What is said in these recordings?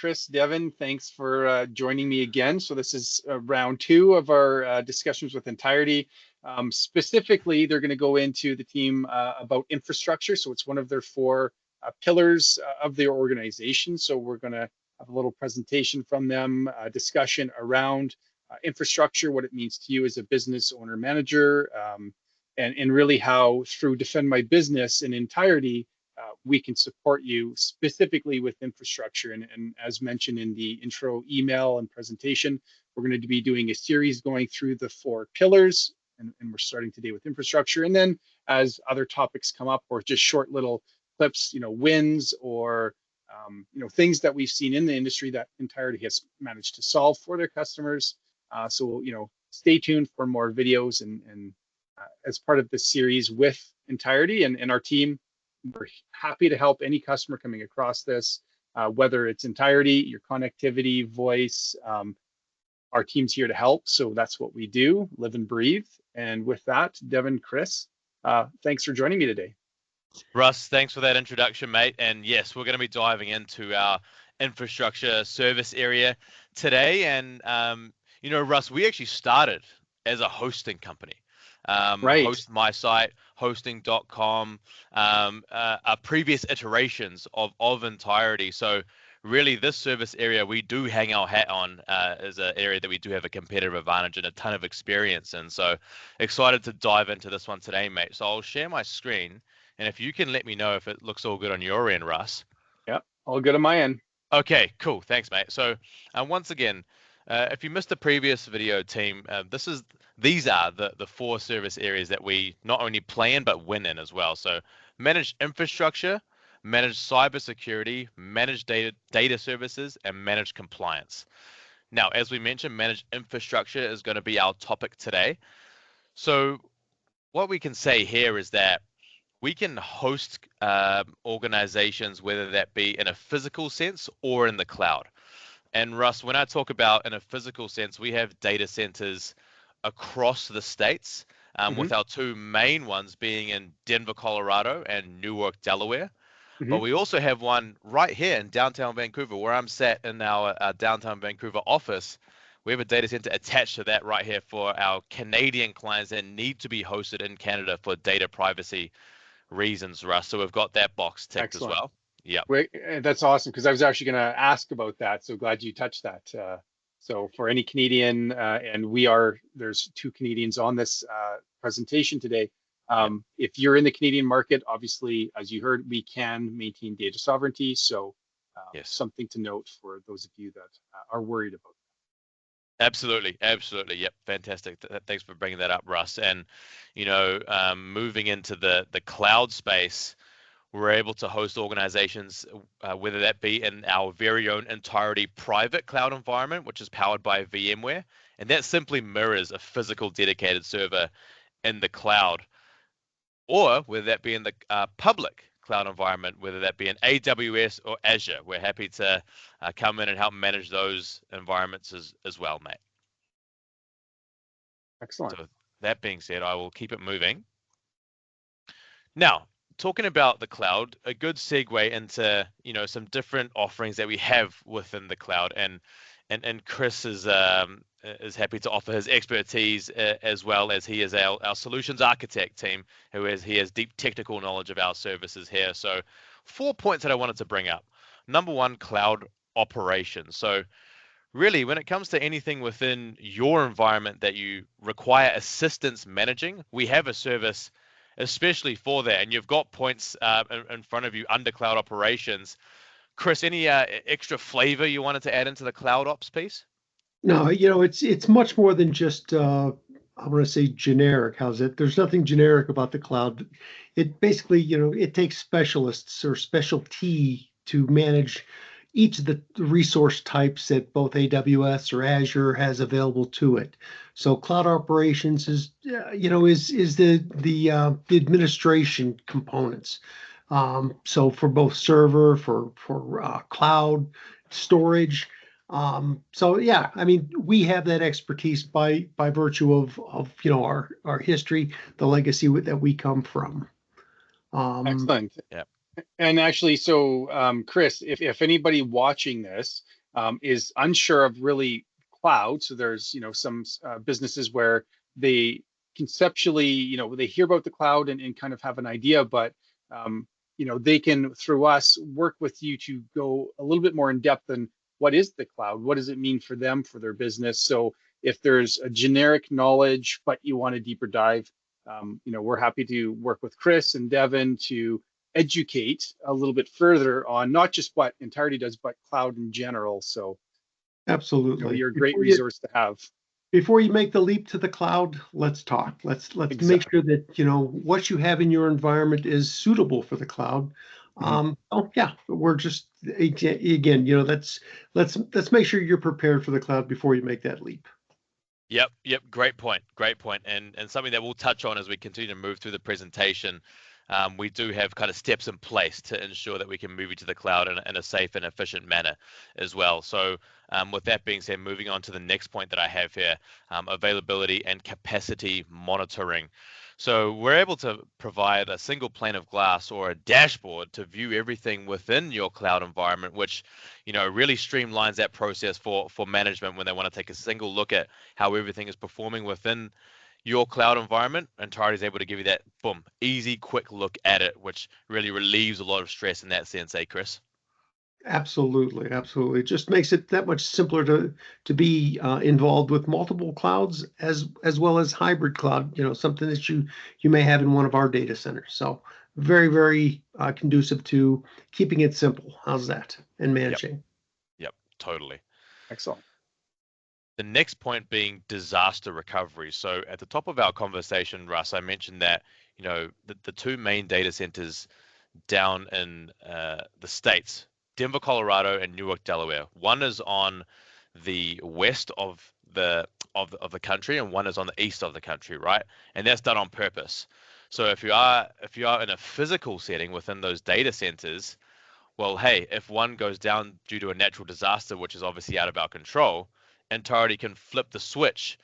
Chris, Devin, thanks for joining me again. So this is round two of our discussions with Ntirety. Specifically, they're going to go into the team about infrastructure. So it's one of their four pillars of their organization. So we're going to have a little presentation from them, discussion around infrastructure, what it means to you as a business owner manager, and really how through Defend My Business and Ntirety, we can support you specifically with infrastructure. And as mentioned in the intro email and presentation, we're going to be doing a series going through the four pillars, and we're starting today with infrastructure. And then as other topics come up, or just short little clips, wins or things that we've seen in the industry that Ntirety has managed to solve for their customers. So stay tuned for more videos and as part of this series with Ntirety and our team. We're happy to help any customer coming across this, whether it's Ntirety, your connectivity, voice. Our team's here to help, so that's what we do, live and breathe. And with that, Devin, Chris, thanks for joining me today. Russ, thanks for that introduction, mate. And yes, we're going to be diving into our infrastructure service area today. And Russ, we actually started as a hosting company. Right. Host My Site, hosting.com, previous iterations of Ntirety. So really this service area we do hang our hat on is an area that we do have a competitive advantage and a ton of experience in. So excited to dive into this one today, mate. So I'll share my screen, and if you can let me know if it looks all good on your end, Russ. Yeah, all good on my end. Okay, cool. Thanks, mate. So once again, if you missed the previous video, team, these are the four service areas that we not only play in but win in as well. So managed infrastructure, managed cybersecurity, managed data services, and managed compliance. Now, as we mentioned, managed infrastructure is going to be our topic today. So what we can say here is that we can host organizations, whether that be in a physical sense or in the cloud. And Russ, when I talk about in a physical sense, we have data centers across the states, with our two main ones being in Denver, Colorado and Newark, Delaware. But we also have one right here in downtown Vancouver, where I'm sat in our downtown Vancouver office. We have a data center attached to that right here for our Canadian clients that need to be hosted in Canada for data privacy reasons, Russ. So we've got that box ticked as well. Yeah, that's awesome, because I was actually going to ask about that. So glad you touched that. So for any Canadian, and there's two Canadians on this presentation today. If you're in the Canadian market, obviously, as you heard, we can maintain data sovereignty. So something to note for those of you that are worried about that. Absolutely. Yep, fantastic. Thanks for bringing that up, Russ. And moving into the cloud space, we're able to host organizations, whether that be in our very own Ntirety private cloud environment, which is powered by VMware, and that simply mirrors a physical dedicated server in the cloud, or whether that be in the public cloud environment, whether that be in AWS or Azure. We're happy to come in and help manage those environments as well, mate. Excellent. So that being said, I will keep it moving. Now, talking about the cloud, a good segue into some different offerings that we have within the cloud, and Chris is happy to offer his expertise as well, as he is our solutions architect team, he has deep technical knowledge of our services here. So 4 points that I wanted to bring up. Number one, cloud operations. So really, when it comes to anything within your environment that you require assistance managing, we have a service especially for that, and you've got points in front of you under cloud operations. Chris, any extra flavor you wanted to add into the cloud ops piece? No, it's much more than just I want to say generic. How's it? There's nothing generic about the cloud. It basically, it takes specialists or specialty to manage each of the resource types that both AWS or Azure has available to it. So cloud operations is the administration components. So for both server, for cloud storage. We have that expertise by virtue of our history, the legacy that we come from. Excellent. Yeah. And actually, so Chris, if anybody watching this is unsure of really cloud, so there's some businesses where they conceptually they hear about the cloud and kind of have an idea, but um, they can through us work with you to go a little bit more in depth on what is the cloud, what does it mean for them for their business. So if there's a generic knowledge but you want a deeper dive, we're happy to work with Chris and Devin to educate a little bit further on not just what Ntirety does, but cloud in general. So, Absolutely. you're a great resource to have. Before you make the leap to the cloud, let's talk. Let's make Exactly. sure that what you have in your environment is suitable for the cloud. Mhm. Oh yeah, we're just again, let's make sure you're prepared for the cloud before you make that leap. Yep. Great point. And something that we'll touch on as we continue to move through the presentation. We do have kind of steps in place to ensure that we can move you to the cloud in a safe and efficient manner as well. So with that being said, moving on to the next point that I have here, availability and capacity monitoring. So we're able to provide a single pane of glass or a dashboard to view everything within your cloud environment, which really streamlines that process for management when they want to take a single look at how everything is performing within your cloud environment. And Ntirety is able to give you that boom, easy, quick look at it, which really relieves a lot of stress in that sense, eh, Chris? Absolutely, absolutely. It just makes it that much simpler to be involved with multiple clouds as well as hybrid cloud. Something that you may have in one of our data centers. So very, very conducive to keeping it simple. How's that? And Yep, managing. yep, totally. Excellent. The next point being disaster recovery. So at the top of our conversation, Russ, I mentioned that the two main data centers down in the States, Denver, Colorado, and Newark, Delaware. One is on the west of the country, and one is on the east of the country, right? And that's done on purpose. So if you are in a physical setting within those data centers, well, hey, if one goes down due to a natural disaster, which is obviously out of our control, Entirety can flip the switch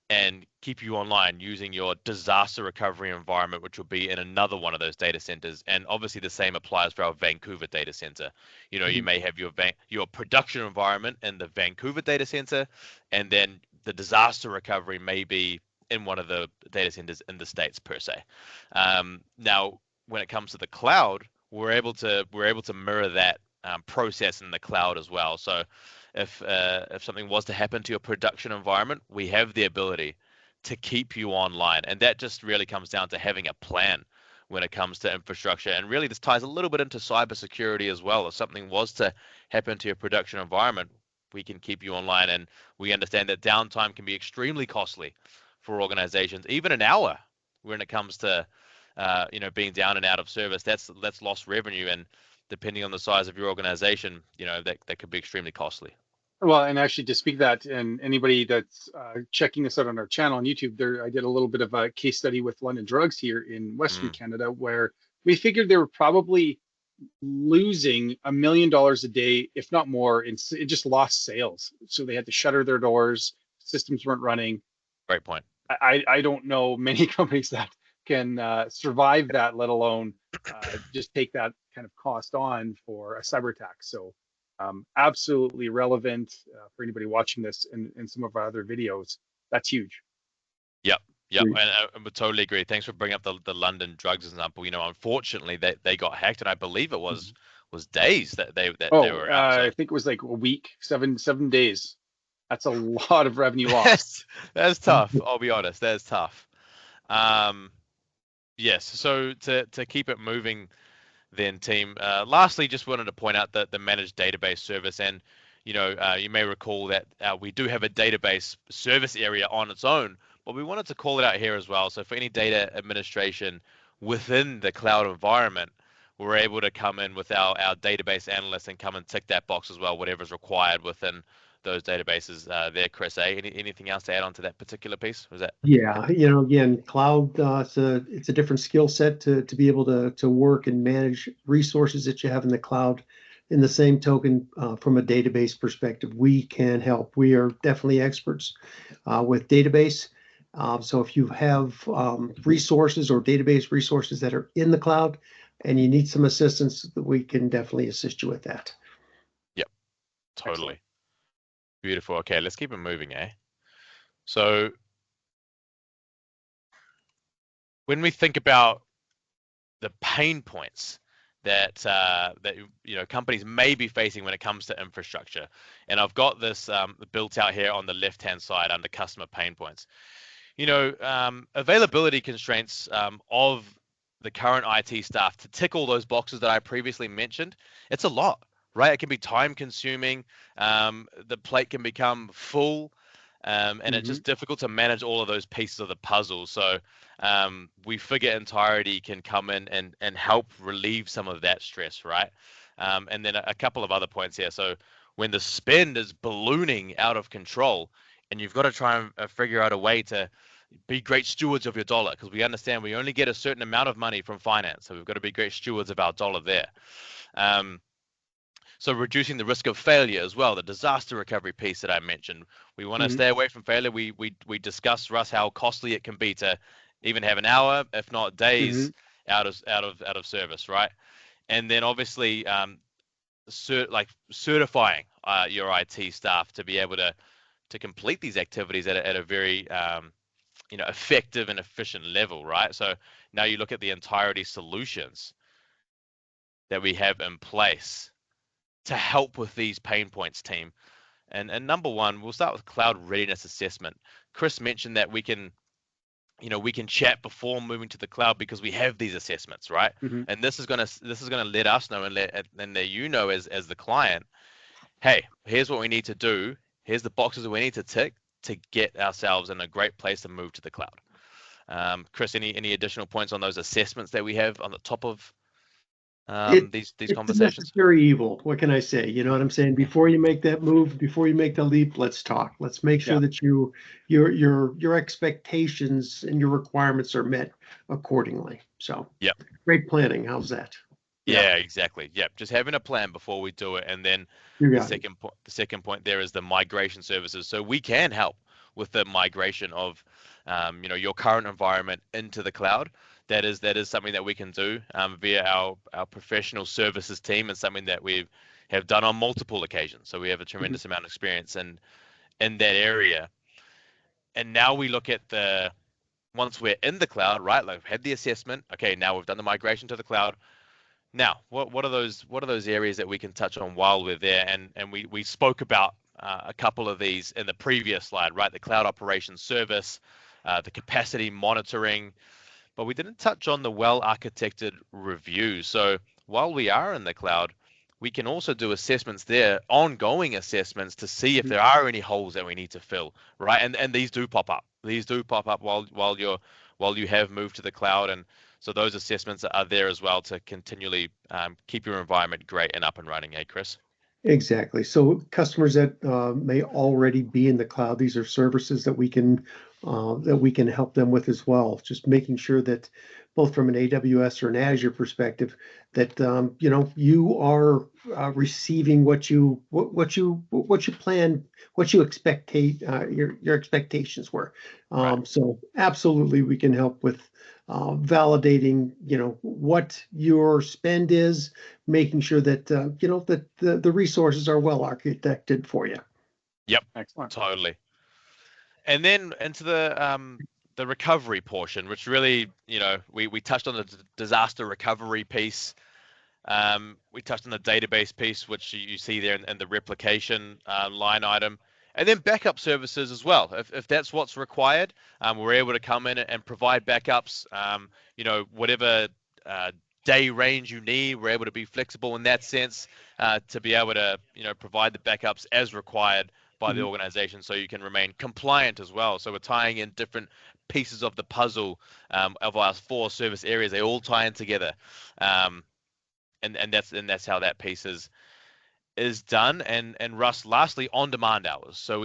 and keep you online using your disaster recovery environment, which will be in another one of those data centers. And obviously, the same applies for our Vancouver data center. You Mhm. may have your production environment in the Vancouver data center, and then the disaster recovery may be in one of the data centers in the States per se. Now, when it comes to the cloud, we're able to mirror that process in the cloud as well. So if something was to happen to your production environment, we have the ability to keep you online. And that just really comes down to having a plan when it comes to infrastructure. And really, this ties a little bit into cybersecurity as well. If something was to happen to your production environment, we can keep you online. And we understand that downtime can be extremely costly for organizations, even an hour when it comes to being down and out of service. That's lost revenue, and depending on the size of your organization, that could be extremely costly. Well, and actually to speak that, and anybody that's checking this out on our channel on YouTube, I did a little bit of a case study with London Drugs here in Western Mm, Canada, where we figured they were probably losing $1 million a day, if not more, in just lost sales. So they had to shutter their doors, systems weren't running. great point. I don't know many companies that can survive that, let alone just take that kind of cost on for a cyber attack. So absolutely relevant for anybody watching this in some of our other videos. That's huge. Yep, yep, Agreed. and we totally agree. Thanks for bringing up the London drugs example. Unfortunately, they got hacked, and I believe it was days that they Oh, were out. I So think it was like a week, seven days. That's a lot of revenue lost. that's tough. I'll be honest, that's tough. Um, yes. So to keep it moving, then team. Lastly, just wanted to point out that the managed database service, and you may recall that we do have a database service area on its own, but we wanted to call it out here as well. So for any data administration within the cloud environment, we're able to come in with our database analyst and come and tick that box as well, whatever's required within those databases there, Chris. Anything else to add on to that particular piece? Was that? Yeah, again, cloud, it's a different skill set to be able to work and manage resources that you have in the cloud. In the same token, from a database perspective, we can help. We are definitely experts with database. So if you have resources or database resources that are in the cloud, and you need some assistance, we can definitely assist you with that. Yep, totally. Excellent. Beautiful. Okay, let's keep it moving, eh? So when we think about the pain points that companies may be facing when it comes to infrastructure, and I've got this built out here on the left-hand side under customer pain points. Availability constraints of the current IT staff to tick all those boxes that I previously mentioned. It's a lot, right? It can be time consuming. The plate can become full. And it's Mm-hmm. just difficult to manage all of those pieces of the puzzle. So we figure Ntirety can come in and help relieve some of that stress, right? And then a couple of other points here. So when the spend is ballooning out of control, and you've got to try and figure out a way to be great stewards of your dollar, because we understand we only get a certain amount of money from finance, so we've got to be great stewards of our dollar there. So reducing the risk of failure as well, the disaster recovery piece that I mentioned. We want to Mm-hmm. stay away from failure. We discussed, Russ, how costly it can be to even have an hour, if not days, out of service, right? And then obviously certifying your IT staff to be able to complete these activities at a very effective and efficient level, right? So now you look at the Ntirety solutions that we have in place to help with these pain points, team. And number one, we'll start with cloud readiness assessment. Chris mentioned that we can chat before moving to the cloud because we have these assessments, right? Mm-hmm. And this is gonna let us know and let you know as the client, hey, here's what we need to do. Here's the boxes that we need to tick to get ourselves in a great place to move to the cloud. Chris, any additional points on those assessments that we have on the top of these It's a conversations? necessary evil. What can I say? You know what I'm saying? Before you make that move, before you make the leap, let's talk. Let's make sure Yeah. that your expectations and your requirements are met accordingly. So Yep. great planning. How's that? Yeah, exactly. Yep. Just having a plan before we do it. And then You the got it. second point there is the migration services. So we can help with the migration of your current environment into the cloud. That is something that we can do via our professional services team, and something that we have done on multiple occasions. So we have a Mhm. tremendous amount of experience in that area. And now we look at once we're in the cloud, right? Like we've had the assessment. Okay, now we've done the migration to the cloud. Now, what are those areas that we can touch on while we're there? And we spoke about a couple of these in the previous slide, right? The cloud operations service, the capacity monitoring, but we didn't touch on the well-architected review. So while we are in the cloud, we can also do assessments there, ongoing assessments, to see if Mhm. there are any holes that we need to fill, right? And these do pop up. These do pop up while you have moved to the cloud, and so those assessments are there as well to continually keep your environment great and up and running. Hey, Chris? Exactly. So customers that may already be in the cloud, these are services that we can help them with as well. Just making sure that both from an AWS or an Azure perspective, that you are receiving what you plan, what you your expectations were. Right. So absolutely, we can help with validating what your spend is, making sure that that the resources are well architected for you. Yep. Excellent. Totally. And then into the recovery portion, which really, we touched on the disaster recovery piece. We touched on the database piece, which you see there in the replication line item, and then backup services as well. If that's what's required, we're able to come in and provide backups. Whatever day range you need, we're able to be flexible in that sense to be able to provide the backups as required by the Mhm. organization, so you can remain compliant as well. So we're tying in different pieces of the puzzle of our 4 service areas. They all tie in together. And that's how that piece is done. And Russ, lastly, on demand hours. So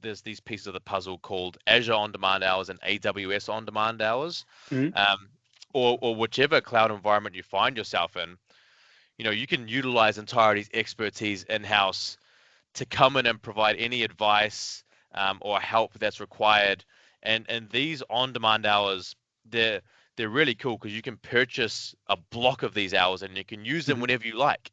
there's these pieces of the puzzle called Azure on demand hours and AWS on demand hours, Mhm. um, or whichever cloud environment you find yourself in. You can utilize Entirety's expertise in house to come in and provide any advice or help that's required. And these on demand hours, they're they're really cool because you can purchase a block of these hours and you can use them whenever you like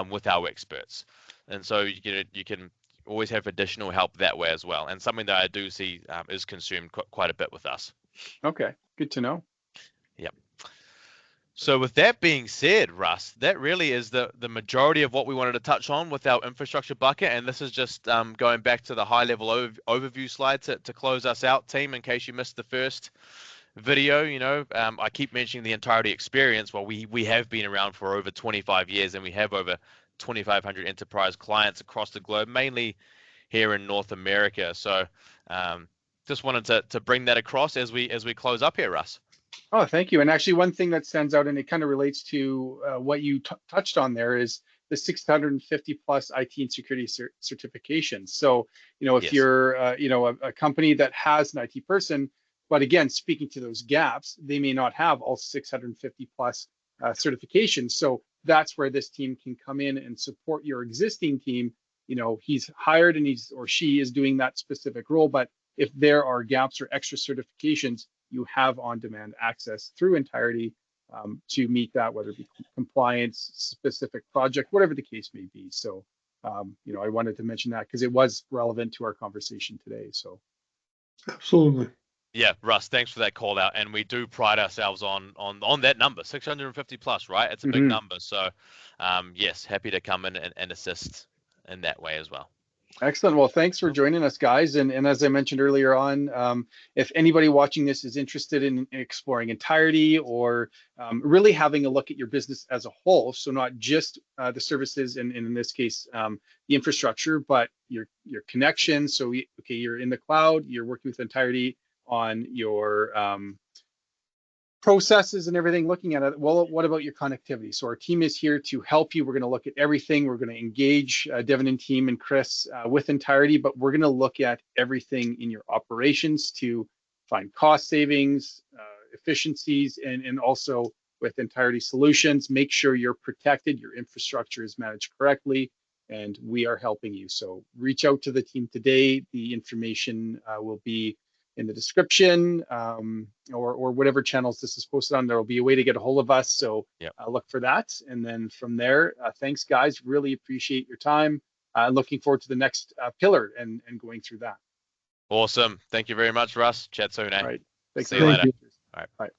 with our experts. And so you can always have additional help that way as well. And something that I do see is consumed quite a bit with us. Okay, good to know. Yep. So with that being said, Russ, that really is the majority of what we wanted to touch on with our infrastructure bucket. And this is just going back to the high level overview slide to close us out, team, in case you missed the first video. I keep mentioning the entirety experience. Well, we have been around for over 25 years and we have over 2,500 enterprise clients across the globe, mainly here in North America. So just wanted to bring that across as we close up here, Russ. Oh, thank you. And actually, one thing that stands out, and it kind of relates to what you touched on there, is the 650 plus IT and security certifications. So, if Yes. you're, a company that has an IT person, but again, speaking to those gaps, they may not have all 650 plus certifications. So that's where this team can come in and support your existing team. He's hired and he's or she is doing that specific role, but if there are gaps or extra certifications, you have on-demand access through Ntirety to meet that, whether it be compliance, specific project, whatever the case may be. So, I wanted to mention that because it was relevant to our conversation today. So, Absolutely. Yeah, Russ, thanks for that call out. And we do pride ourselves on that number, 650 plus, right? It's a big number. So, yes, happy to come in and assist in that way as well. Excellent. Well, thanks for joining us, guys. And as I mentioned earlier on, if anybody watching this is interested in exploring Ntirety or really having a look at your business as a whole, so not just the services and in this case, the infrastructure, but your connections. So, you're in the cloud, you're working with Ntirety on your processes and everything, looking at it. Well, what about your connectivity? So our team is here to help you. We're going to look at everything. We're going to engage Devin and team and Chris with Ntirety, but we're going to look at everything in your operations to find cost savings, efficiencies, and also with Ntirety solutions, make sure you're protected, your infrastructure is managed correctly, and we are helping you. So reach out to the team today. The information will be in the description or whatever channels this is posted on. There will be a way to get a hold of us. So look for that. And then from there, thanks, guys. Really appreciate your time. Looking forward to the next pillar and going through that. Awesome. Thank you very much, Russ. Chat soon, eh? All right. Thanks. See you later. You. All right. Bye.